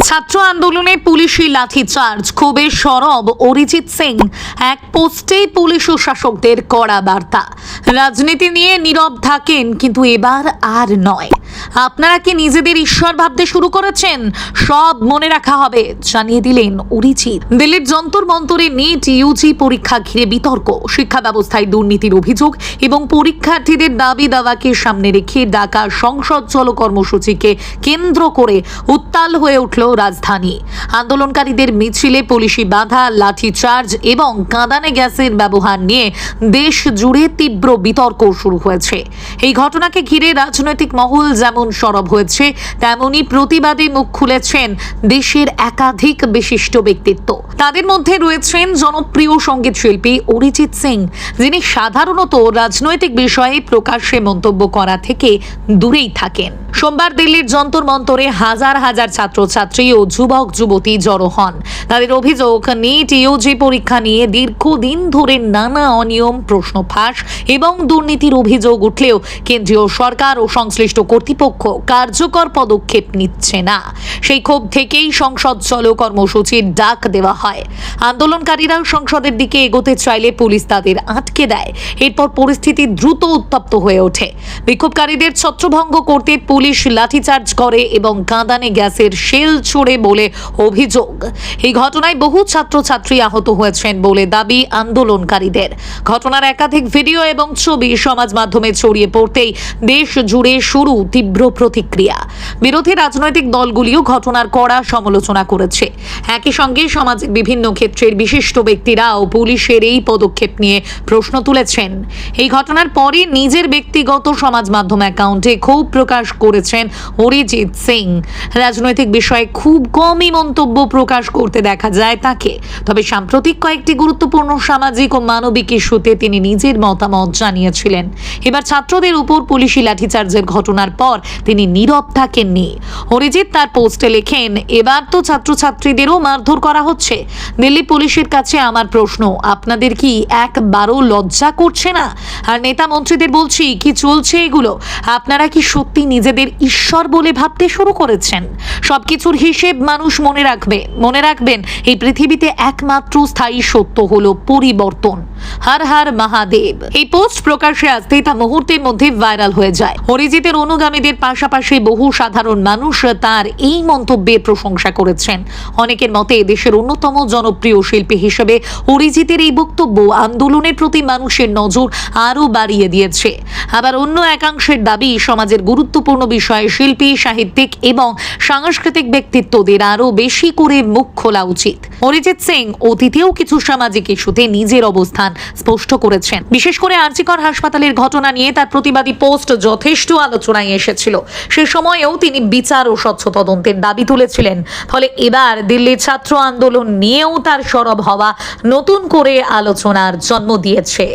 ছাত্র আন্দোলনে পুলিশি লাঠিচার্জ, ক্ষোভে সরব অরিজিৎ সিং। এক পোস্টেই পুলিশ ও শাসকদের কড়া বার্তা। রাজনীতি নিয়ে নীরব থাকেন, কিন্তু এবার আর নয়। আপনারা কি নিজেদের ঈশ্বর ভাবতে শুরু করেছেন? সব মনে রাখা হবে, জানিয়ে দিলেন অরিজিৎ। দিল্লির যন্তর মন্তরে নিট ইউজি পরীক্ষা ঘিরে বিতর্ক, শিক্ষা ব্যবস্থায় দুর্নীতির অভিযোগ এবং পরীক্ষার্থীদের দাবি দাওয়াকে সামনে রেখে ডাকা সংসদ চলো কর্মসূচিকে কেন্দ্র করে উত্তাল হয়ে উঠল রাজধানী। আন্দোলনকারীদের মিছিলে পুলিশি বাধা, লাঠিচার্জ এবং কাঁদানে গ্যাসের ব্যবহার নিয়ে দেশ জুড়ে তীব্র বিতর্ক শুরু হয়েছে। এই ঘটনাকে ঘিরে রাজনৈতিক মহল যেমন সরব হয়েছে, তেমনি প্রতিবাদে মুখ খুলেছেন দেশের একাধিক বিশিষ্ট ব্যক্তিত্ব। তাদের মধ্যে রয়েছেন জনপ্রিয় সঙ্গীত শিল্পী অরিজিৎ সিং, যিনি সাধারণত রাজনৈতিক বিষয়ে প্রকাশ্যে মন্তব্য করা থেকে দূরেই থাকেন। সোমবার দিল্লির যন্তর মন্তরে হাজার হাজার ছাত্রছাত্রী ও যুবক যুবতী জড়ো হন। তাদের অভিযোগ, নিট ইউজি পরীক্ষা নিয়ে দীর্ঘদিন ধরে নানা অনিয়ম, প্রশ্ন ফাঁস এবং দুর্নীতির অভিযোগ উঠলেও কেন্দ্রীয় সরকার ও সংশ্লিষ্ট কর্তৃপক্ষ কার্যকর পদক্ষেপ নিচ্ছে না। সেই ক্ষোভ থেকেই সংসদ চলো কর্মসূচির ডাক দেওয়া হয়। আন্দোলনকারীরা সংসদের দিকে এগোতে চাইলে পুলিশ তাদের আটকে দেয়। এরপর পরিস্থিতি দ্রুত উত্তপ্ত হয়ে ওঠে। বিক্ষোভকারীদের ছত্রভঙ্গ করতে পুলিশ লাঠিচার্জ করে এবং কাঁদানে গ্যাসের শেল ছুড়ে বলে অভিযোগ। এই ঘটনায় বহু ছাত্রছাত্রী আহত হয়েছেন বলে দাবি আন্দোলনকারীদের। ঘটনার একাধিক ভিডিও এবং ছবি সমাজ মাধ্যমে ছড়িয়ে পড়তেই দেশ জুড়ে শুরু তীব্র প্রতিক্রিয়া। বিরোধী রাজনৈতিক দলগুলিও ঘটনার কড়া সমালোচনা করেছে। একই সঙ্গে সমাজের বিভিন্ন ক্ষেত্রের বিশিষ্ট ব্যক্তিরাও পুলিশের এই পদক্ষেপ নিয়ে প্রশ্ন তুলেছেন। এই ঘটনার পরে নিজের ব্যক্তিগত সমাজ মাধ্যম অ্যাকাউন্টে ক্ষোভ প্রকাশ করেছেন অরিজিৎ সিং। রাজনৈতিক বিষয়ে খুব কমই মন্তব্য প্রকাশ করতে দেখা যায় তাকে, তবে সাম্প্রতিক কয়েকটি গুরুত্বপূর্ণ সামাজিক ও মানবিক ইস্যুতে তিনি নিজের মতামত জানিয়েছিলেন। এবার ছাত্রদের উপর পুলিশি লাঠিচার্জের ঘটনার পর তিনি নীরব থাকেননি। অরিজিৎ তার পোস্টে লেখেন, এবার তো ছাত্রছাত্রীদেরও মারধর করা হচ্ছে। দিল্লি পুলিশের কাছে আমার প্রশ্ন, আপনাদের কি একবারও লজ্জা করছে না? আর নেতা মন্ত্রীদের বলছি, কি চলছে এগুলো? আপনারা কি সত্যি নিজেদের ঈশ্বর বলে ভাবতে শুরু করেছেন? সবকিছুর হিসেব মানুষ মনে রাখবেন এই পৃথিবীতে একমাত্র স্থায়ী সত্য হলো পরিবর্তন। হর হর মহাদেব। এই পোস্ট প্রকাশ্যে আসতেই তা মুহূর্তের মধ্যে ভাইরাল হয়ে যায়। অরিজিতের অনুগামীদের পাশাপাশি বহু সাধারণ মানুষ তার এই মন্তব্যের প্রশংসা করেছেন। অনেকের মতে দেশের অন্যতম জনপ্রিয় শিল্পী হিসেবে অরিজিতের এই বক্তব্য আন্দোলনের প্রতি মানুষের নজর আরো বাড়িয়ে দিয়েছে। আবার অন্য একাংশের দাবি, সমাজের গুরুত্বপূর্ণ বিষয়ে শিল্পী, সাহিত্যিক এবং সাংস্কৃতিক ব্যক্তিত্বদের আরো বেশি করে মুখ খোলা উচিত। অরিজিৎ সিং অতীতেও কিছু সামাজিক ইস্যুতে নিজের অবস্থান স্পষ্ট করেছেন। বিশেষ করে আরজিকর হাসপাতালের ঘটনা নিয়ে তার প্রতিবাদী পোস্ট যথেষ্ট আলোচনায় এসেছিল। সে সময়েও তিনি বিচার ও স্বচ্ছ তদন্তের দাবি তুলেছিলেন। ফলে এবার দিল্লির ছাত্র আন্দোলন নিয়েও তার সরব হওয়া নতুন করে আলোচনার জন্ম দিয়েছে।